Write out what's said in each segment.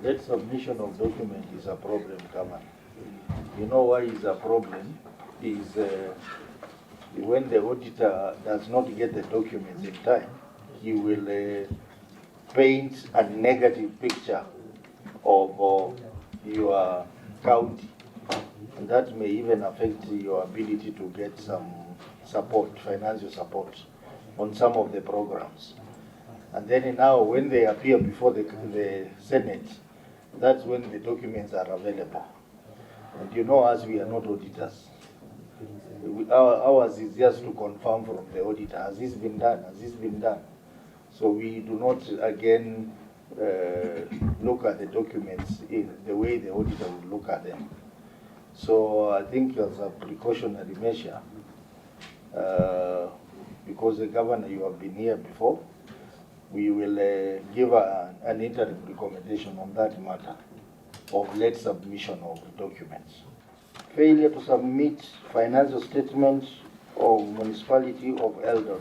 That submission of document is a problem, Kaman. You know why it's a problem? Is when the auditor does not get the documents in time, he will paint a negative picture of your county. And that may even affect your ability to get some support, financial support, on some of the programs. And then now when they appear before the Senate, that's when the documents are available. And you know, as we are not auditors, ours is just to confirm from the auditor, has this been done, has this been done? So we do not again look at the documents in the way the auditor would look at them. So I think as a precautionary measure, because the governor, you have been here before, we will give an interim recommendation on that matter of late submission of documents. Failure to submit financial statements of Municipality of Eldoret.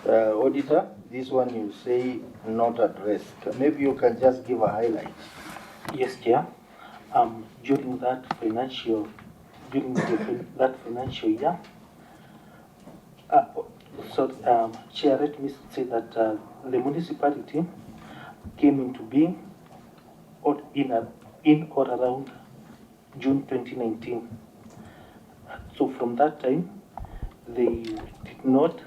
Auditor, this one you say not addressed. Maybe you can just give a highlight. Yes, Chair. During that financial year, Chair, let me say that the municipality came into being in or around June 2019. So from that time, they did not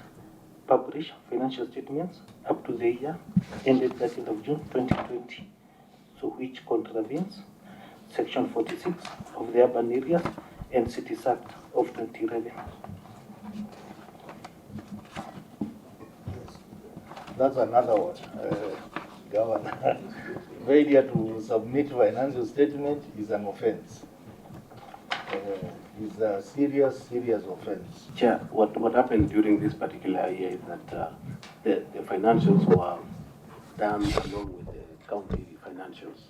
publish financial statements up to the year ended 30th of June 2020, so which contravenes Section 46 of the Urban Areas and Cities Act of 2011. That's another one, Governor. Failure to submit financial statement is an offense. It's a serious offense. Chair, what happened during this particular year is that the financials were done along with the county financials.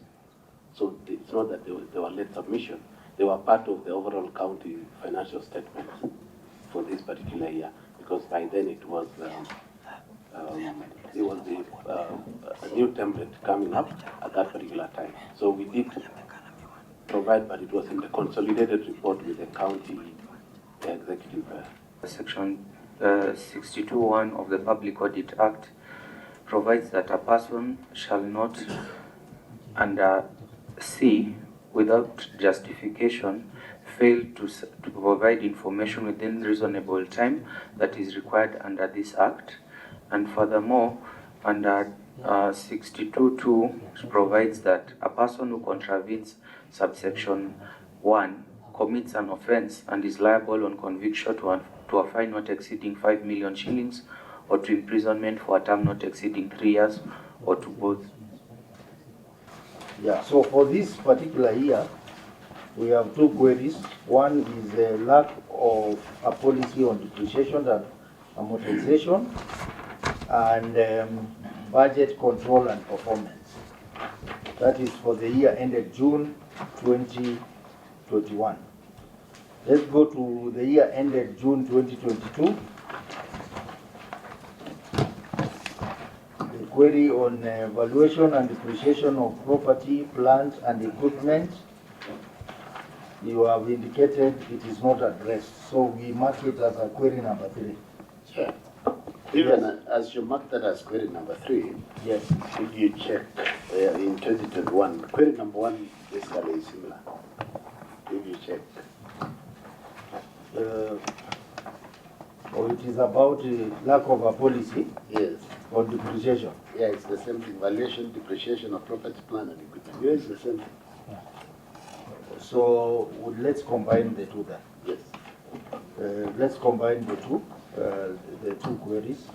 So it's not that they were late submission. They were part of the overall county financial statement for this particular year, because by then it was a new template coming up at that particular time. So we did provide, but it was in the consolidated report with the county executive. Section 62(1) of the Public Audit Act provides that a person shall not, under C, without justification, fail to provide information within reasonable time that is required under this Act. And furthermore, under 62(2) provides that a person who contravenes subsection 1 commits an offence and is liable on conviction to a fine not exceeding 5 million shillings or to imprisonment for a term not exceeding 3 years or to both. Yeah, so for this particular year, we have two queries. One is the lack of a policy on depreciation and amortization, and budget control and performance. That is for the year ended June 2021. Let's go to the year ended June 2022. The query on valuation and depreciation of property, plant and equipment. You have indicated it is not addressed, so we mark it as a query number 3. Yeah. Even yes. As you mark that as query number 3, yes. If you check in 2021, query number 1 basically is similar. If you check. It is about lack of a policy. Yes. On depreciation. Yeah, it's the same thing. Valuation, depreciation of property, plant and equipment. Yes, it's the same thing. Yeah. So let's combine the two then. Yes. Let's combine the two queries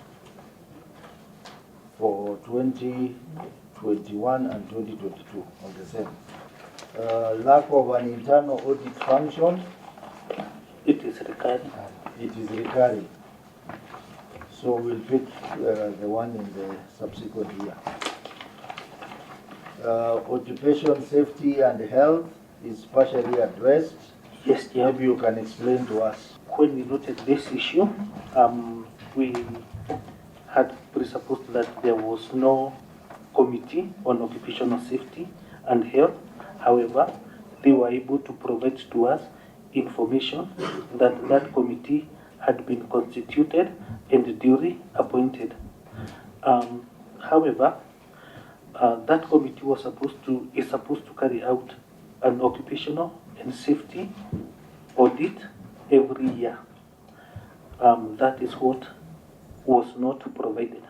for 2021 and 2022 on the same. Lack of an internal audit function. It is recurring. It is recurring. So we'll pick the one in the subsequent year. Occupation safety and health is partially addressed. Yes, yeah. Maybe you can explain to us. When we noted this issue, we had presupposed that there was no Committee on Occupational Safety and Health. However, they were able to provide to us information that that committee had been constituted and duly appointed. However, that committee is supposed to carry out an occupational and safety audit every year. That is what was not provided.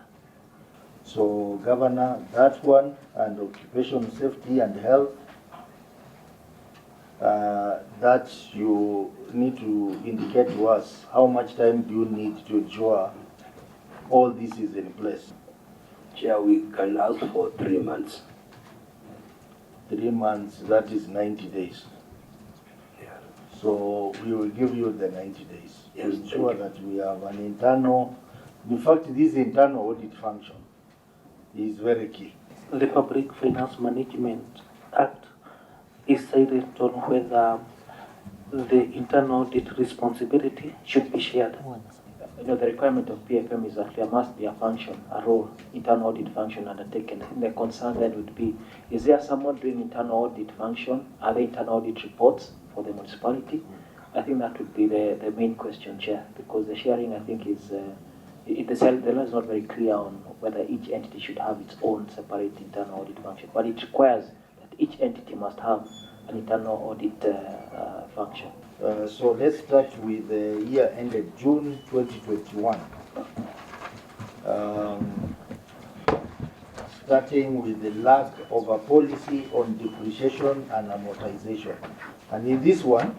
So, Governor, that one and occupational safety and health, that you need to indicate to us how much time do you need to ensure all this is in place? Chair, we can ask for 3 months. 3 months, that is 90 days. Yeah. So we will give you the 90 days Yes, to ensure thank you. that we have an internal, in fact, this internal audit function is very key. The Public Finance Management Act is silent on whether the internal audit responsibility should be shared. The requirement of PFM is that there must be a function, a role, internal audit function undertaken. And the concern then would be, is there someone doing internal audit function? Are there internal audit reports for the municipality? I think that would be the main question, Chair, because the sharing, I think, is, the law is not very clear on whether each entity should have its own separate internal audit function, but it requires that each entity must have an internal audit function. So let's start with the year ended June 2021. Starting with the lack of a policy on depreciation and amortization. And in this one,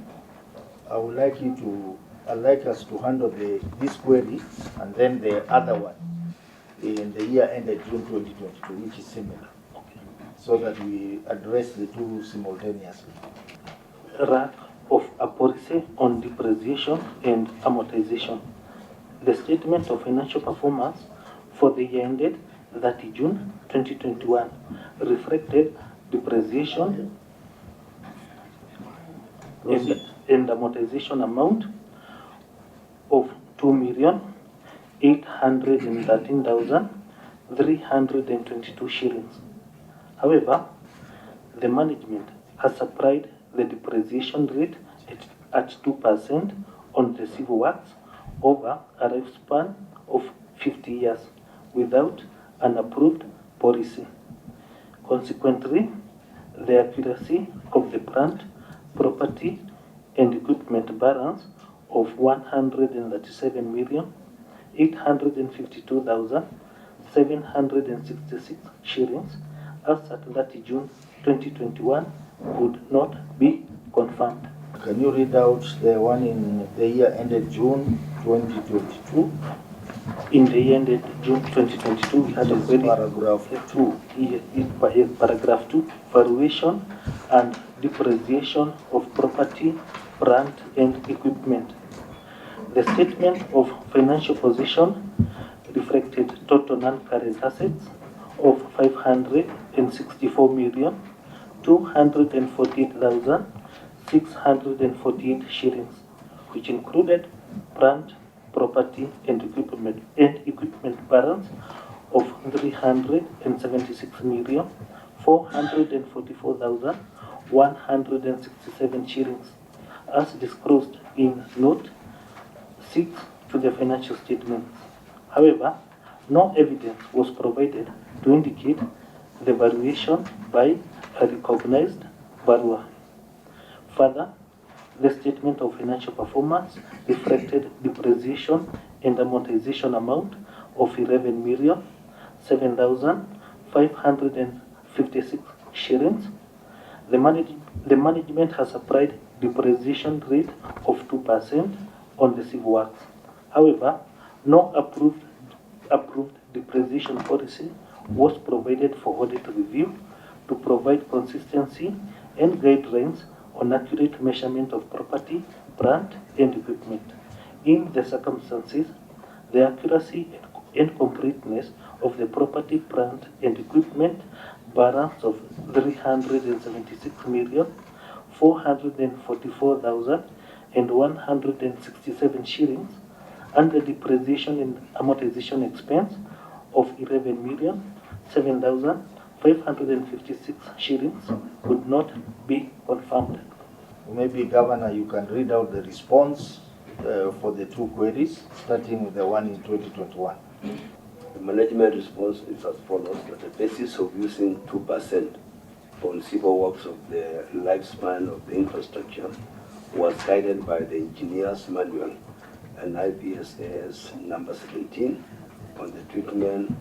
I'd like us to handle this query and then the other one in the year ended June 2022, which is similar, so that we address the two simultaneously. Lack of a policy on depreciation and amortization. The statement of financial performance for the year ended 30 June 2021 reflected depreciation and amortization amount of 2,813,322 shillings. However, the management has supplied the depreciation rate at 2% on the civil works over a lifespan of 50 years without an approved policy. Consequently, the accuracy of the plant, property, and equipment balance of 137,852,766 shillings as at 30 June 2021 could not be confirmed. Can you read out the one in the year ended June 2022? In the year ended June 2022, we had a very paragraph 2. Paragraph 2, valuation and depreciation of property, plant, and equipment. The statement of financial position reflected total non-current assets of 564,248,648 shillings, which included plant, property, and equipment balance of 376,444,167 shillings, as disclosed in Note 6 to the financial statements. However, no evidence was provided to indicate the valuation by a recognized valuer. Further, the statement of financial performance reflected depreciation and amortization amount of 11,007,556 shillings. The management has applied depreciation rate of 2% on the civil works. However, no approved depreciation policy was provided for audit review to provide consistency and guidelines on accurate measurement of property, plant, and equipment. In the circumstances, the accuracy and completeness of the property, plant, and equipment balance of 376,444,167 shillings and the depreciation and amortization expense of 11,007,556 556 shillings would not be confirmed. Maybe, Governor, you can read out the response for the two queries, starting with the one in 2021. The management response is as follows: that the basis of using 2% for civil works of the lifespan of the infrastructure was guided by the engineer's manual and IPSAS number 17 on the treatment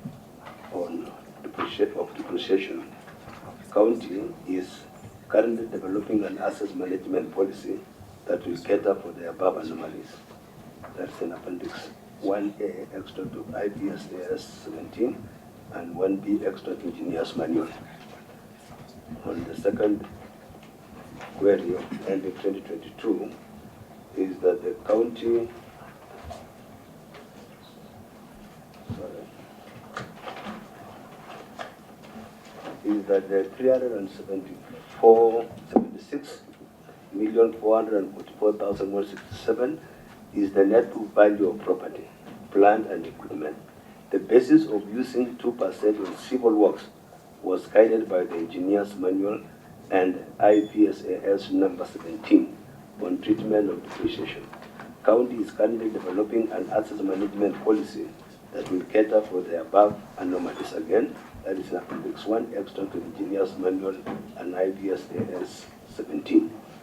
of depreciation. County is currently developing an asset management policy that will cater for the above anomalies. That's in Appendix 1A extra to IPSAS 17 and 1B extra to engineer's manual. On the second query ending 2022 is that the county is that the 376,444,167 is the net book value of property, plant and equipment. The basis of using 2% on civil works was guided by the engineer's manual and IPSAS number 17 on treatment of depreciation. County is currently developing an asset management policy that will cater for the above anomalies. Again, that is in Appendix 1 extra to the engineer's manual and IPSAS 17.